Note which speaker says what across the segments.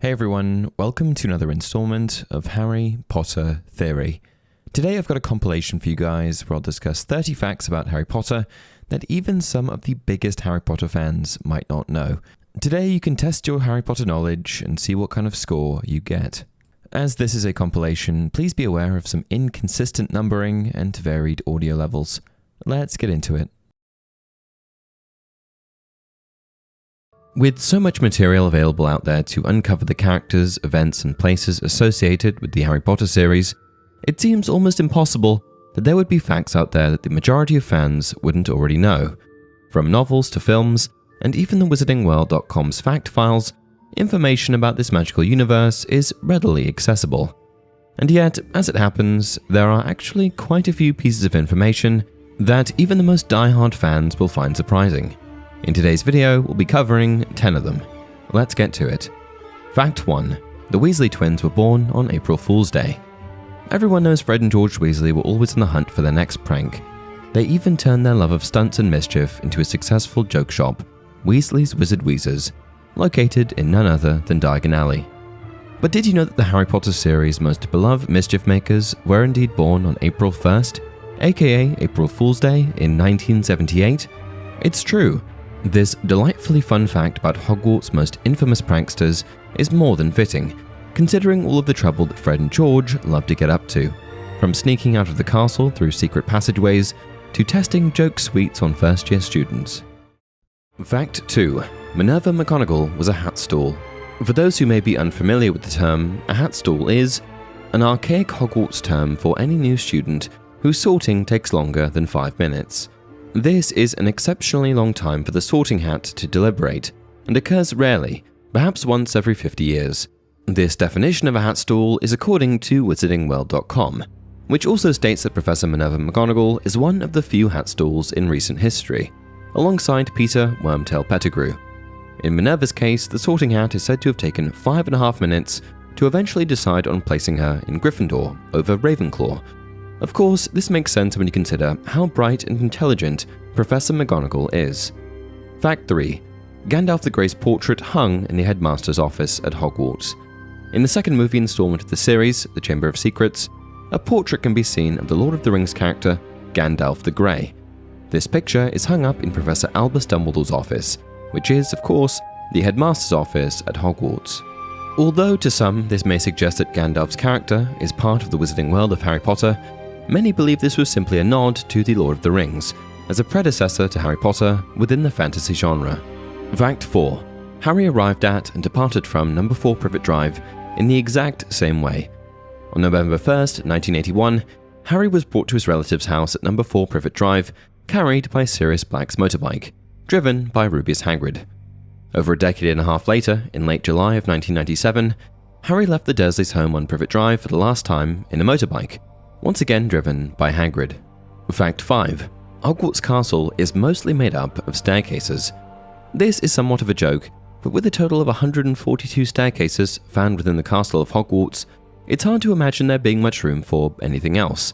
Speaker 1: Hey everyone, welcome to another installment of Harry Potter Theory. Today I've got a compilation for you guys where I'll discuss 30 facts about Harry Potter that even some of the biggest Harry Potter fans might not know. Today you can test your Harry Potter knowledge and see what kind of score you get. As this is a compilation, please be aware of some inconsistent numbering and varied audio levels. Let's get into it. With so much material available out there to uncover the characters, events, and places associated with the Harry Potter series, it seems almost impossible that there would be facts out there that the majority of fans wouldn't already know. From novels to films, and even the WizardingWorld.com's fact files, information about this magical universe is readily accessible. And yet, as it happens, there are actually quite a few pieces of information that even the most die-hard fans will find surprising. In today's video, we'll be covering 10 of them. Let's get to it. Fact 1. The Weasley twins were born on April Fool's Day. Everyone knows Fred and George Weasley were always on the hunt for their next prank. They even turned their love of stunts and mischief into a successful joke shop, Weasley's Wizard Wheezers, located in none other than Diagon Alley. But did you know that the Harry Potter series' most beloved mischief makers were indeed born on April 1st, aka April Fool's Day in 1978? It's true. This delightfully fun fact about Hogwarts' most infamous pranksters is more than fitting, considering all of the trouble that Fred and George loved to get up to, from sneaking out of the castle through secret passageways to testing joke suites on first-year students. Fact 2. Minerva McGonagal was a hat stool. For those who may be unfamiliar with the term, a hat stool is an archaic Hogwarts term for any new student whose sorting takes longer than 5 minutes. This is an exceptionally long time for the sorting hat to deliberate, and occurs rarely, perhaps once every 50 years. This definition of a hat stool is according to WizardingWorld.com, which also states that Professor Minerva McGonagal is one of the few hat stools in recent history, alongside Peter Wormtail Pettigrew. In Minerva's case, the sorting hat is said to have taken 5.5 minutes to eventually decide on placing her in Gryffindor over Ravenclaw. Of course, this makes sense when you consider how bright and intelligent Professor McGonagall is. Fact 3. Gandalf the Grey's portrait hung in the headmaster's office at Hogwarts. In the second movie installment of the series, The Chamber of Secrets, a portrait can be seen of the Lord of the Rings character, Gandalf the Grey. This picture is hung up in Professor Albus Dumbledore's office, which is, of course, the headmaster's office at Hogwarts. Although to some this may suggest that Gandalf's character is part of the wizarding world of Harry Potter, many believe this was simply a nod to The Lord of the Rings, as a predecessor to Harry Potter within the fantasy genre. Fact 4. Harry arrived at and departed from number 4 Privet Drive in the exact same way. On November 1st, 1981, Harry was brought to his relative's house at number 4 Privet Drive, carried by Sirius Black's motorbike, driven by Rubeus Hagrid. Over a decade and a half later, in late July of 1997, Harry left the Dursleys' home on Privet Drive for the last time in a motorbike, once again driven by Hagrid. Fact 5. Hogwarts Castle is mostly made up of staircases. This is somewhat of a joke, but with a total of 142 staircases found within the castle of Hogwarts, it's hard to imagine there being much room for anything else.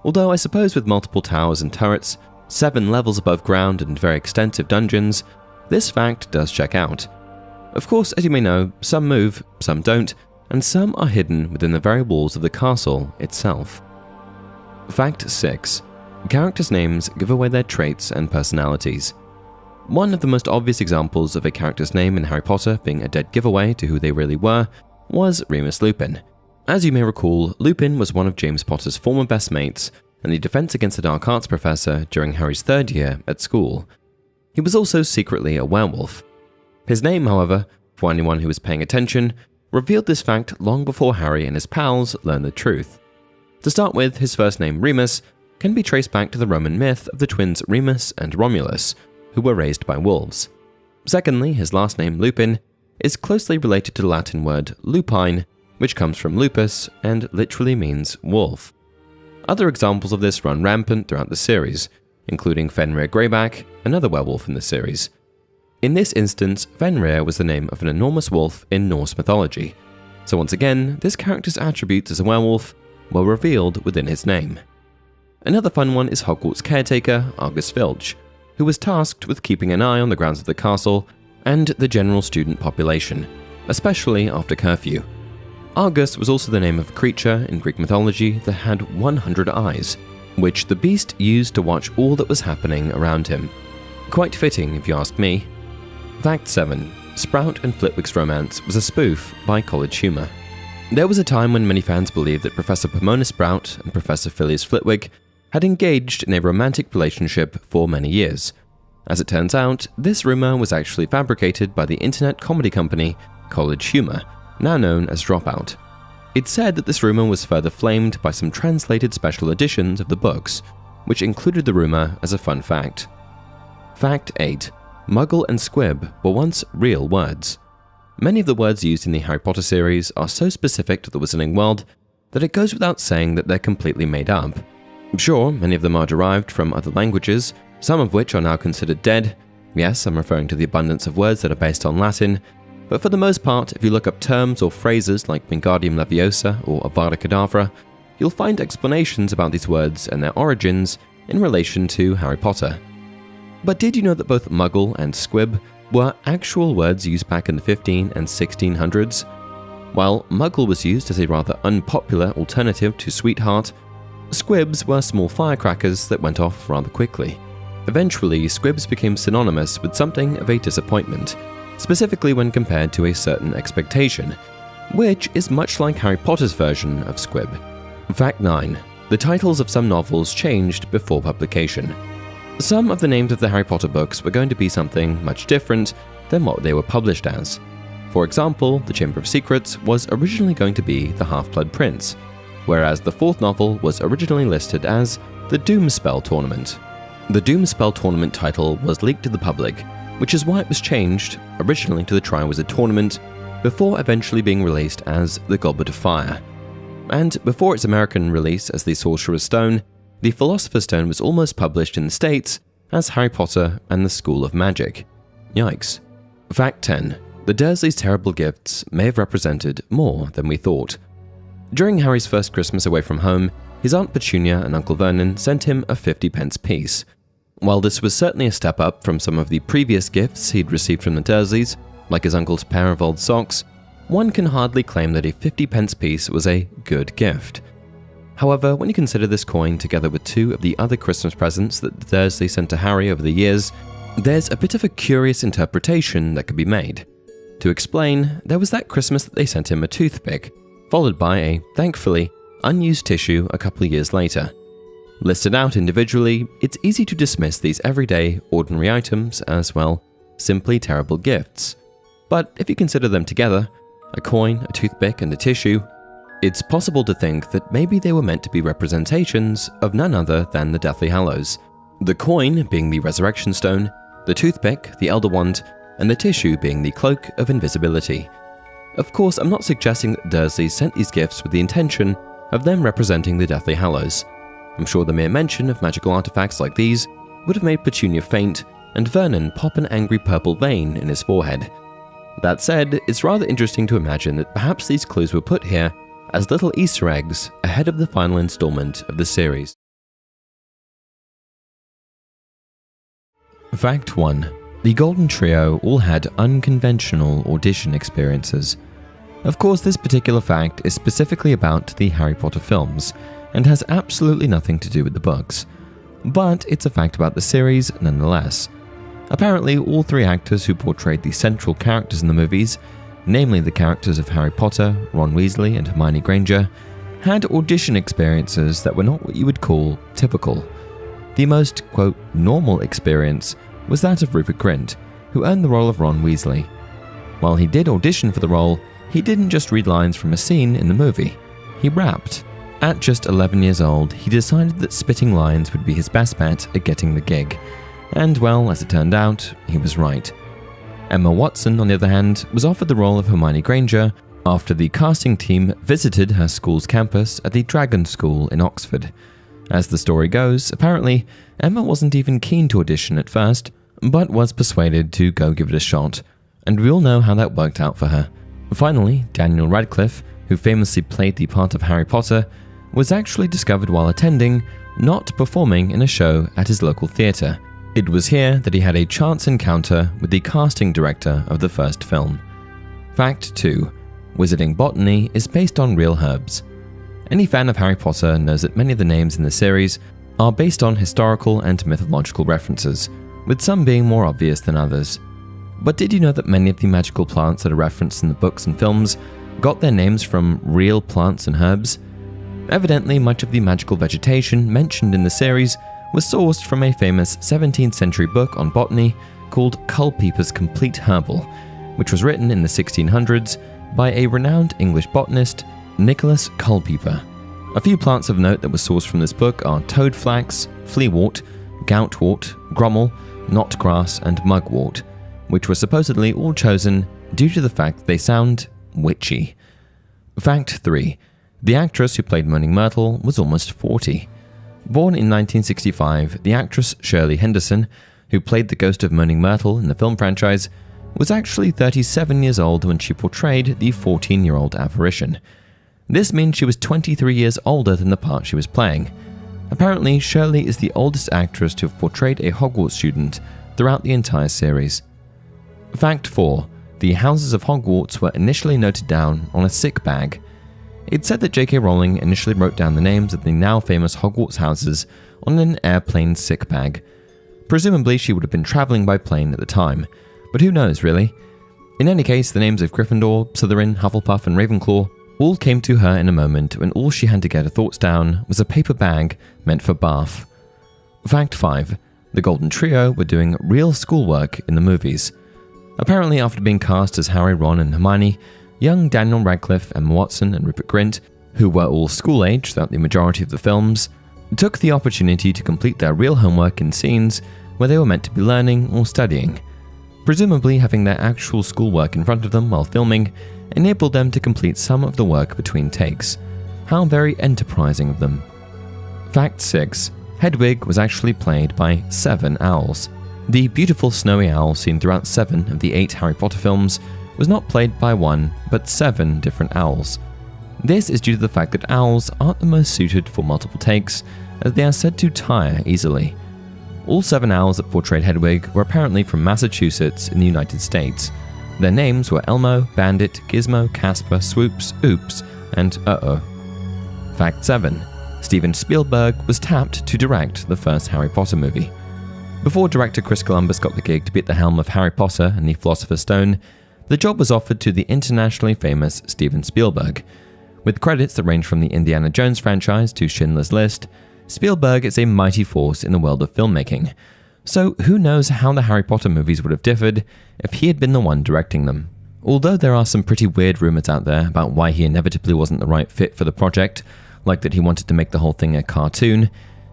Speaker 1: Although I suppose with multiple towers and turrets, 7 levels above ground and very extensive dungeons, this fact does check out. Of course, as you may know, some move, some don't, and some are hidden within the very walls of the castle itself. Fact 6. Characters' names give away their traits and personalities. One of the most obvious examples of a character's name in Harry Potter being a dead giveaway to who they really were was Remus Lupin. As you may recall, Lupin was one of James Potter's former best mates and the Defense Against the Dark Arts professor during Harry's 3rd year at school. He was also secretly a werewolf. His name, however, for anyone who was paying attention, revealed this fact long before Harry and his pals learned the truth. To start with, his first name, Remus, can be traced back to the Roman myth of the twins Remus and Romulus, who were raised by wolves. Secondly, his last name, Lupin, is closely related to the Latin word lupine, which comes from lupus and literally means wolf. Other examples of this run rampant throughout the series, including Fenrir Greyback, another werewolf in the series. In this instance, Fenrir was the name of an enormous wolf in Norse mythology, so once again, this character's attributes as a werewolf were revealed within his name. Another fun one is Hogwarts caretaker Argus Filch, who was tasked with keeping an eye on the grounds of the castle and the general student population, especially after curfew. Argus was also the name of a creature in Greek mythology that had 100 eyes, which the beast used to watch all that was happening around him. Quite fitting, if you ask me. Fact 7. Sprout and Flitwick's romance was a spoof by College Humor. There was a time when many fans believed that Professor Pomona Sprout and Professor Phileas Flitwick had engaged in a romantic relationship for many years. As it turns out, this rumor was actually fabricated by the internet comedy company College Humor, now known as Dropout. It's said that this rumor was further flamed by some translated special editions of the books, which included the rumor as a fun fact. Fact 8. Muggle and squib were once real words. Many of the words used in the Harry Potter series are so specific to the Wizarding world that it goes without saying that they're completely made up. Sure, many of them are derived from other languages, some of which are now considered dead. Yes, I'm referring to the abundance of words that are based on Latin, but for the most part, if you look up terms or phrases like Wingardium Leviosa or Avada Kedavra, you'll find explanations about these words and their origins in relation to Harry Potter. But did you know that both Muggle and squib were actual words used back in the 15 and 1600s? While Muggle was used as a rather unpopular alternative to sweetheart, squibs were small firecrackers that went off rather quickly. Eventually, squibs became synonymous with something of a disappointment, specifically when compared to a certain expectation, which is much like Harry Potter's version of squib. Fact 9. The titles of some novels changed before publication. Some of the names of the Harry Potter books were going to be something much different than what they were published as. For example, The Chamber of Secrets was originally going to be The Half-Blood Prince, whereas the fourth novel was originally listed as The Doomspell Tournament. The Doomspell Tournament title was leaked to the public, which is why it was changed originally to the Triwizard Tournament, before eventually being released as The Goblet of Fire. And before its American release as The Sorcerer's Stone, The Philosopher's Stone was almost published in the States as Harry Potter and the School of Magic. Yikes. Fact 10. The Dursleys' terrible gifts may have represented more than we thought. During Harry's first Christmas away from home, his Aunt Petunia and Uncle Vernon sent him a 50-pence piece. While this was certainly a step up from some of the previous gifts he'd received from the Dursleys, like his uncle's pair of old socks, one can hardly claim that a 50-pence piece was a good gift. However, when you consider this coin together with two of the other Christmas presents that the Dursleys sent to Harry over the years, there's a bit of a curious interpretation that could be made. To explain, there was that Christmas that they sent him a toothpick, followed by a, thankfully, unused tissue a couple of years later. Listed out individually, it's easy to dismiss these everyday, ordinary items as, well, simply terrible gifts. But if you consider them together, a coin, a toothpick, and a tissue, it's possible to think that maybe they were meant to be representations of none other than the Deathly Hallows. The coin being the Resurrection Stone, the toothpick, the Elder Wand, and the tissue being the Cloak of Invisibility. Of course, I'm not suggesting that Dursley sent these gifts with the intention of them representing the Deathly Hallows. I'm sure the mere mention of magical artifacts like these would have made Petunia faint and Vernon pop an angry purple vein in his forehead. That said, it's rather interesting to imagine that perhaps these clues were put here as little Easter eggs ahead of the final installment of the series. Fact 1. The Golden Trio all had unconventional audition experiences. Of course, this particular fact is specifically about the Harry Potter films, and has absolutely nothing to do with the books. But it's a fact about the series nonetheless. Apparently, all three actors who portrayed the central characters in the movies, namely the characters of Harry Potter, Ron Weasley, and Hermione Granger, had audition experiences that were not what you would call typical. The most, quote, normal experience was that of Rupert Grint, who earned the role of Ron Weasley. While he did audition for the role, he didn't just read lines from a scene in the movie. He rapped. At just 11 years old, he decided that spitting lines would be his best bet at getting the gig. And well, as it turned out, he was right. Emma Watson, on the other hand, was offered the role of Hermione Granger after the casting team visited her school's campus at the Dragon School in Oxford. As the story goes, apparently, Emma wasn't even keen to audition at first, but was persuaded to go give it a shot, and we all know how that worked out for her. Finally, Daniel Radcliffe, who famously played the part of Harry Potter, was actually discovered while attending, not performing in a show at his local theatre. It was here that he had a chance encounter with the casting director of the first film. Fact 2. Wizarding botany is based on real herbs. Any fan of Harry Potter knows that many of the names in the series are based on historical and mythological references, with some being more obvious than others. But did you know that many of the magical plants that are referenced in the books and films got their names from real plants and herbs? Evidently, much of the magical vegetation mentioned in the series was sourced from a famous 17th century book on botany called Culpeper's Complete Herbal, which was written in the 1600s by a renowned English botanist, Nicholas Culpeper. A few plants of note that were sourced from this book are toadflax, fleawort, goutwort, grommel, knotgrass, and mugwort, which were supposedly all chosen due to the fact they sound witchy. Fact 3. The actress who played Moaning Myrtle was almost 40. Born in 1965, the actress Shirley Henderson, who played the ghost of Moaning Myrtle in the film franchise, was actually 37 years old when she portrayed the 14-year-old apparition. This means she was 23 years older than the part she was playing. Apparently, Shirley is the oldest actress to have portrayed a Hogwarts student throughout the entire series. Fact 4. The houses of Hogwarts were initially noted down on a sick bag. It's said that J.K. Rowling initially wrote down the names of the now famous Hogwarts houses on an airplane sick bag. Presumably, she would have been traveling by plane at the time, but who knows really? In any case, the names of Gryffindor, Slytherin, Hufflepuff, and Ravenclaw all came to her in a moment when all she had to get her thoughts down was a paper bag meant for Bath. Fact 5. The Golden Trio were doing real schoolwork in the movies. Apparently, after being cast as Harry, Ron, and Hermione, young Daniel Radcliffe, Emma Watson, and Rupert Grint, who were all school-age throughout the majority of the films, took the opportunity to complete their real homework in scenes where they were meant to be learning or studying. Presumably, having their actual schoolwork in front of them while filming enabled them to complete some of the work between takes. How very enterprising of them. Fact 6. Hedwig was actually played by 7 owls. The beautiful snowy owl seen throughout 7 of the 8 Harry Potter films was not played by 1, but 7 different owls. This is due to the fact that owls aren't the most suited for multiple takes, as they are said to tire easily. All 7 owls that portrayed Hedwig were apparently from Massachusetts in the United States. Their names were Elmo, Bandit, Gizmo, Casper, Swoops, Oops, and Uh-oh. Fact 7. Steven Spielberg was tapped to direct the first Harry Potter movie. Before director Chris Columbus got the gig to be at the helm of Harry Potter and the Philosopher's Stone, the job was offered to the internationally famous Steven Spielberg. With credits that range from the Indiana Jones franchise to Schindler's List, Spielberg is a mighty force in the world of filmmaking. So who knows how the Harry Potter movies would have differed if he had been the one directing them. Although there are some pretty weird rumors out there about why he inevitably wasn't the right fit for the project, like that he wanted to make the whole thing a cartoon,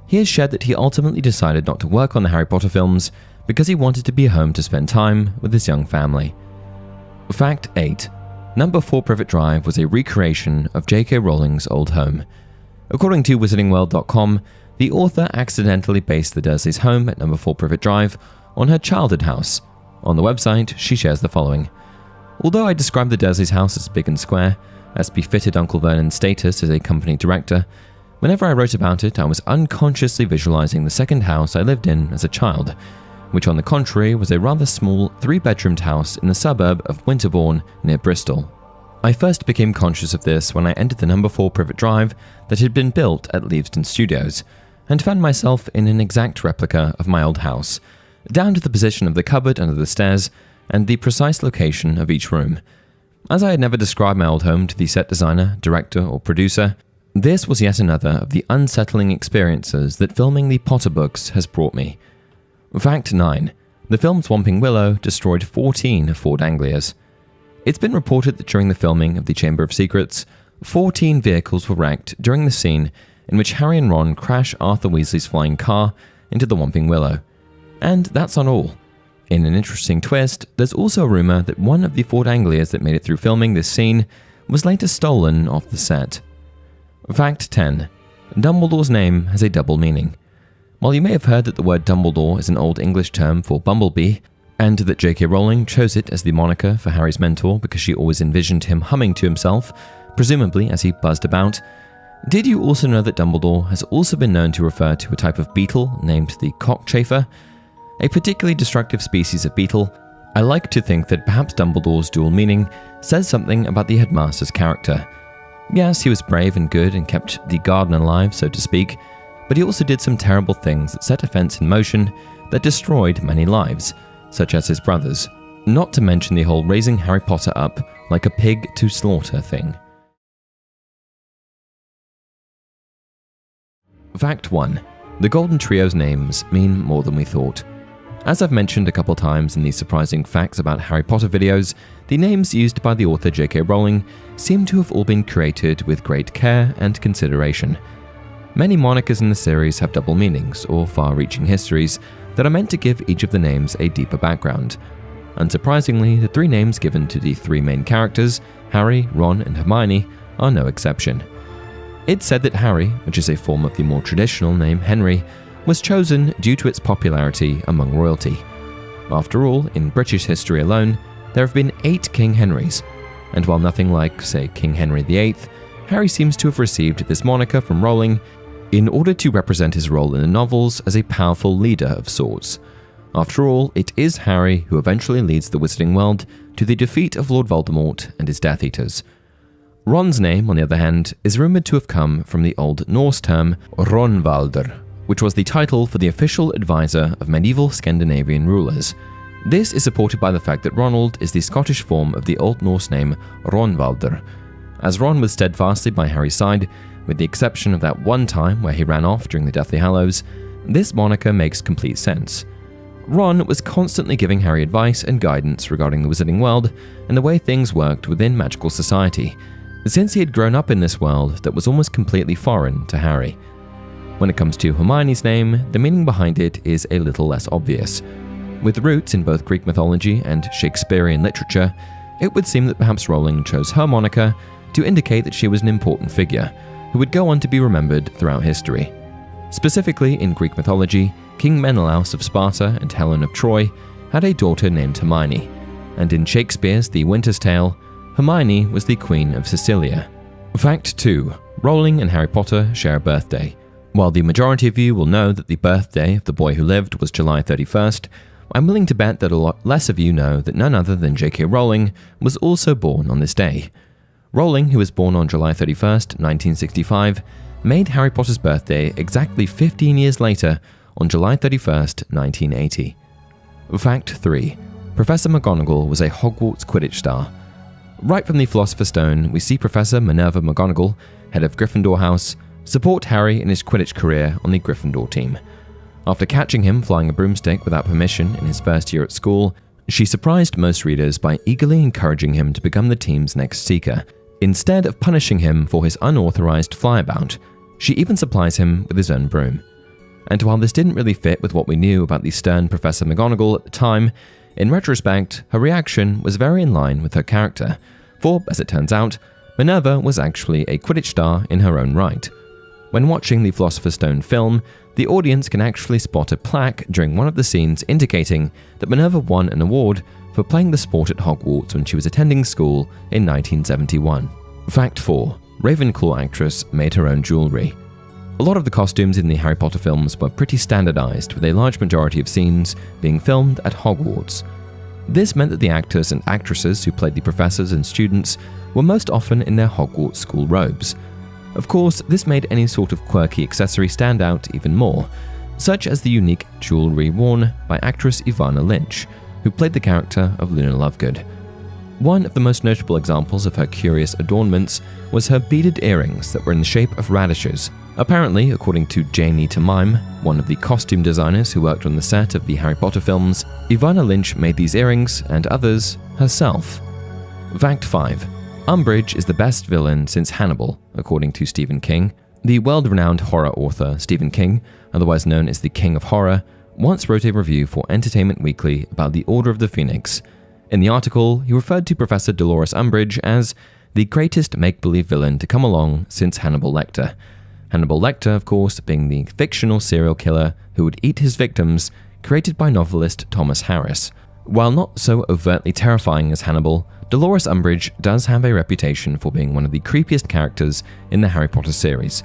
Speaker 1: he has shared that he ultimately decided not to work on the Harry Potter films because he wanted to be home to spend time with his young family. Fact 8. Number 4 Privet Drive was a recreation of J.K. Rowling's old home. According to WizardingWorld.com, the author accidentally based the Dursleys' home at Number 4 Privet Drive on her childhood house. On the website, she shares the following. Although I described the Dursleys' house as big and square, as befitted Uncle Vernon's status as a company director, whenever I wrote about it, I was unconsciously visualizing the second house I lived in as a child, which on the contrary was a rather small 3-bedroomed house in the suburb of Winterbourne near Bristol. I first became conscious of this when I entered the Number 4 Privet Drive that had been built at Leavesden Studios, and found myself in an exact replica of my old house, down to the position of the cupboard under the stairs and the precise location of each room. As I had never described my old home to the set designer, director, or producer, this was yet another of the unsettling experiences that filming the Potter books has brought me. Fact 9. The film Swamping Willow destroyed 14 Ford Anglias. It's been reported that during the filming of the Chamber of Secrets, 14 vehicles were wrecked during the scene in which Harry and Ron crash Arthur Weasley's flying car into the Whomping Willow. And that's not all. In an interesting twist, there's also a rumor that one of the Ford Anglias that made it through filming this scene was later stolen off the set. Fact 10. Dumbledore's name has a double meaning. While you may have heard that the word Dumbledore is an Old English term for bumblebee, and that J.K. Rowling chose it as the moniker for Harry's mentor because she always envisioned him humming to himself, presumably as he buzzed about, did you also know that Dumbledore has also been known to refer to a type of beetle named the cockchafer, a particularly destructive species of beetle, I like to think that perhaps Dumbledore's dual meaning says something about the headmaster's character. Yes, he was brave and good and kept the garden alive, so to speak, but he also did some terrible things that set events in motion that destroyed many lives, such as his brothers, not to mention the whole raising Harry Potter up like a pig to slaughter thing. Fact 1. The Golden Trio's names mean more than we thought. As I've mentioned a couple times in these surprising facts about Harry Potter videos, the names used by the author J.K. Rowling seem to have all been created with great care and consideration. Many monikers in the series have double meanings or far-reaching histories that are meant to give each of the names a deeper background. Unsurprisingly, the three names given to the three main characters, Harry, Ron, and Hermione, are no exception. It's said that Harry, which is a form of the more traditional name Henry, was chosen due to its popularity among royalty. After all, in British history alone, there have been 8 King Henrys, and while nothing like, say, King Henry VIII, Harry seems to have received this moniker from Rowling in order to represent his role in the novels as a powerful leader of sorts. After all, it is Harry who eventually leads the Wizarding World to the defeat of Lord Voldemort and his Death Eaters. Ron's name, on the other hand, is rumoured to have come from the Old Norse term Ronvalder, which was the title for the official advisor of medieval Scandinavian rulers. This is supported by the fact that Ronald is the Scottish form of the Old Norse name Ronvalder. As Ron was steadfastly by Harry's side, with the exception of that one time where he ran off during the Deathly Hallows, this moniker makes complete sense. Ron was constantly giving Harry advice and guidance regarding the Wizarding World and the way things worked within magical society, since he had grown up in this world that was almost completely foreign to Harry. When it comes to Hermione's name, the meaning behind it is a little less obvious. With roots in both Greek mythology and Shakespearean literature, it would seem that perhaps Rowling chose her moniker to indicate that she was an important figure who would go on to be remembered throughout history. Specifically, in Greek mythology, King Menelaus of Sparta and Helen of Troy had a daughter named Hermione, and in Shakespeare's The Winter's Tale, Hermione was the Queen of Sicilia. Fact 2. Rowling and Harry Potter share a birthday. While the majority of you will know that the birthday of the boy who lived was July 31st, I'm willing to bet that a lot less of you know that none other than J.K. Rowling was also born on this day. Rowling, who was born on July 31st, 1965, made Harry Potter's birthday exactly 15 years later on July 31st, 1980. Fact 3. Professor McGonagal was a Hogwarts Quidditch star. Right from the Philosopher's Stone, we see Professor Minerva McGonagall, head of Gryffindor House, support Harry in his Quidditch career on the Gryffindor team. After catching him flying a broomstick without permission in his first year at school, she surprised most readers by eagerly encouraging him to become the team's next seeker. Instead of punishing him for his unauthorized flyabout, she even supplies him with his own broom. And while this didn't really fit with what we knew about the stern Professor McGonagall at the time, in retrospect, her reaction was very in line with her character, for, as it turns out, Minerva was actually a Quidditch star in her own right. When watching the Philosopher's Stone film, the audience can actually spot a plaque during one of the scenes indicating that Minerva won an award for playing the sport at Hogwarts when she was attending school in 1971. Fact 4. Ravenclaw actress made her own jewelry. A lot of the costumes in the Harry Potter films were pretty standardized, with a large majority of scenes being filmed at Hogwarts. This meant that the actors and actresses who played the professors and students were most often in their Hogwarts school robes. Of course, this made any sort of quirky accessory stand out even more, such as the unique jewelry worn by actress Ivana Lynchs, who played the character of Luna Lovegood. One of the most notable examples of her curious adornments was her beaded earrings that were in the shape of radishes. Apparently, according to Janie Tamime, one of the costume designers who worked on the set of the Harry Potter films, Ivana Lynchs made these earrings, and others, herself. Fact 5. Umbridge is the best villain since Hannibal, according to Stephen King. The world-renowned horror author Stephen King, otherwise known as the King of Horror, once wrote a review for Entertainment Weekly about the Order of the Phoenix. In the article, he referred to Professor Dolores Umbrage as the greatest make-believe villain to come along since Hannibal Lecter. Hannibal Lecter, of course, being the fictional serial killer who would eat his victims, created by novelist Thomas Harris. While not so overtly terrifying as Hannibal, Dolores Umbridge does have a reputation for being one of the creepiest characters in the Harry Potter series.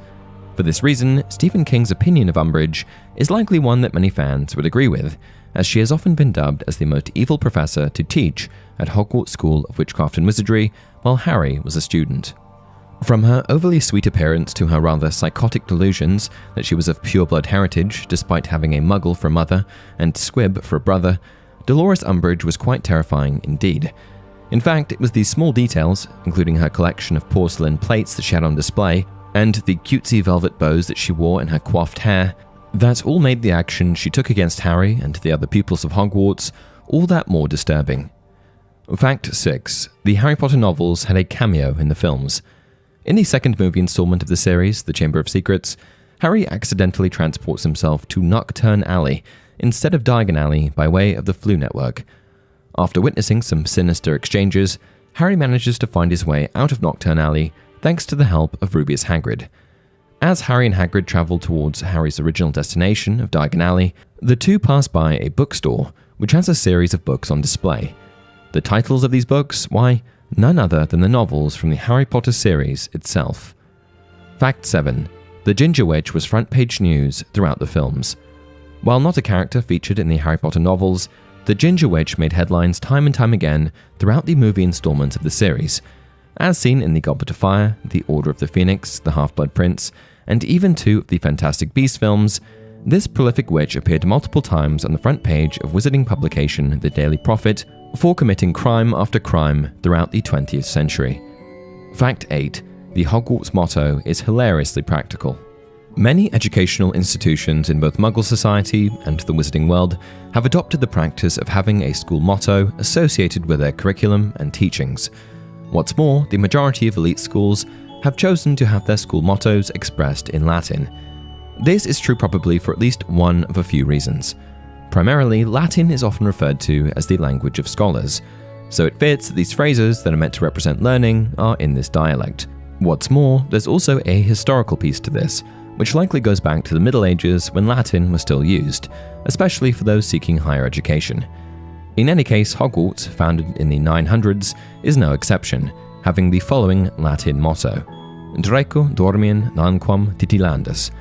Speaker 1: For this reason, Stephen King's opinion of Umbridge is likely one that many fans would agree with, as she has often been dubbed as the most evil professor to teach at Hogwarts School of Witchcraft and Wizardry while Harry was a student. From her overly sweet appearance to her rather psychotic delusions that she was of pure-blood heritage despite having a muggle for a mother and squib for a brother, Dolores Umbridge was quite terrifying indeed. In fact, it was these small details, including her collection of porcelain plates that she had on display, and the cutesy velvet bows that she wore in her coiffed hair, that all made the action she took against Harry and the other pupils of Hogwarts all that more disturbing. Fact 6. The Harry Potter novels had a cameo in the films. In the second movie installment of the series, The Chamber of Secrets, Harry accidentally transports himself to Nocturne Alley instead of Diagon Alley by way of the Floo network. After witnessing some sinister exchanges, Harry manages to find his way out of Nocturne Alley thanks to the help of Rubeus Hagrid. As Harry and Hagrid travel towards Harry's original destination of Diagon Alley, the two pass by a bookstore which has a series of books on display. The titles of these books, why, none other than the novels from the Harry Potter series itself. Fact 7. The Ginger Witch was front-page news throughout the films. While not a character featured in the Harry Potter novels, the Ginger Witch made headlines time and time again throughout the movie installments of the series, as seen in The Goblet of Fire, The Order of the Phoenix, The Half-Blood Prince, and even 2 of the Fantastic Beasts films. This prolific witch appeared multiple times on the front page of wizarding publication The Daily Prophet for committing crime after crime throughout the 20th century. Fact 8. The Hogwarts motto is hilariously practical. Many educational institutions in both Muggle society and the wizarding world have adopted the practice of having a school motto associated with their curriculum and teachings. What's more, the majority of elite schools have chosen to have their school mottos expressed in Latin. This is true probably for at least one of a few reasons. Primarily, Latin is often referred to as the language of scholars, so it fits that these phrases that are meant to represent learning are in this dialect. What's more, there's also a historical piece to this, which likely goes back to the Middle Ages when Latin was still used, especially for those seeking higher education. In any case, Hogwarts, founded in the 900s, is no exception, having the following Latin motto: Draco dormiens nunquam titillandus.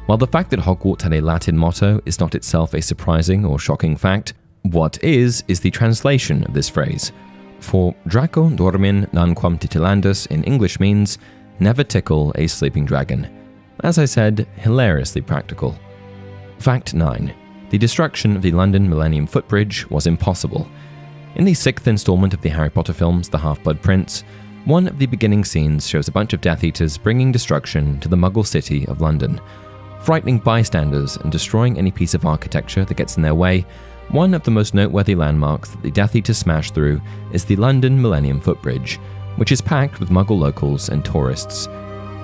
Speaker 1: While the fact that Hogwarts had a Latin motto is not itself a surprising or shocking fact, what is the translation of this phrase. For Draco dormiens nunquam titillandus in English means never tickle a sleeping dragon. As I said, hilariously practical. Fact 9. The destruction of the London Millennium Foot Bridge was impossible. In the 6th installment of the Harry Potter films, The Half-Blood Prince, one of the beginning scenes shows a bunch of Death Eaters bringing destruction to the Muggle city of London. Frightening bystanders and destroying any piece of architecture that gets in their way, one of the most noteworthy landmarks that the Death Eaters smash through is the London Millennium Foot Bridge, which is packed with Muggle locals and tourists.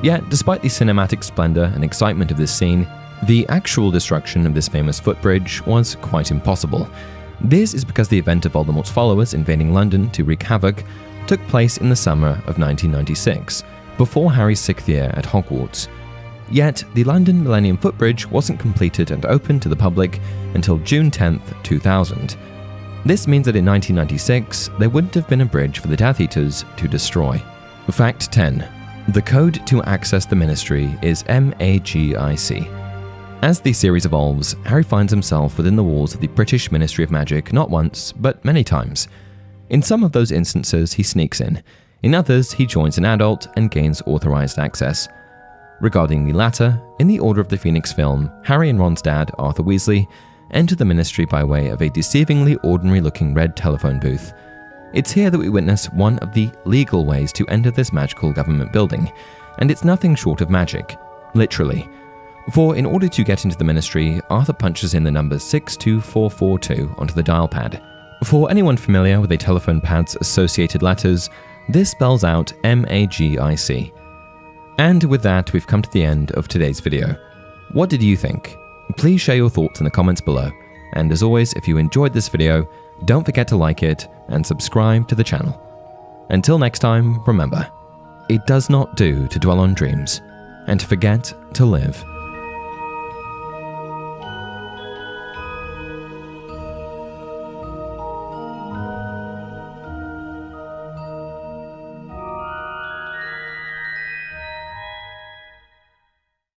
Speaker 1: Yet, despite the cinematic splendor and excitement of this scene, the actual destruction of this famous footbridge was quite impossible. This is because the event of Voldemort's followers invading London to wreak havoc took place in the summer of 1996, before Harry's 6th year at Hogwarts. Yet, the London Millennium Foot Bridge wasn't completed and open to the public until June 10, 2000. This means that in 1996, there wouldn't have been a bridge for the Death Eaters to destroy. Fact 10. The code to access the Ministry is MAGIC. As the series evolves, Harry finds himself within the walls of the British Ministry of Magic not once, but many times. In some of those instances, he sneaks in others, he joins an adult and gains authorized access. Regarding the latter, in the Order of the Phoenix film, Harry and Ron's dad, Arthur Weasley, enter the Ministry by way of a deceivingly ordinary-looking red telephone booth. It's here that we witness one of the legal ways to enter this magical government building, and it's nothing short of magic, literally. For in order to get into the Ministry, Arthur punches in the number 62442 onto the dial pad. For anyone familiar with a telephone pad's associated letters, this spells out MAGIC. And with that, we've come to the end of today's video. What did you think? Please share your thoughts in the comments below. And as always, if you enjoyed this video, don't forget to like it and subscribe to the channel. Until next time, remember, it does not do to dwell on dreams and to forget to live.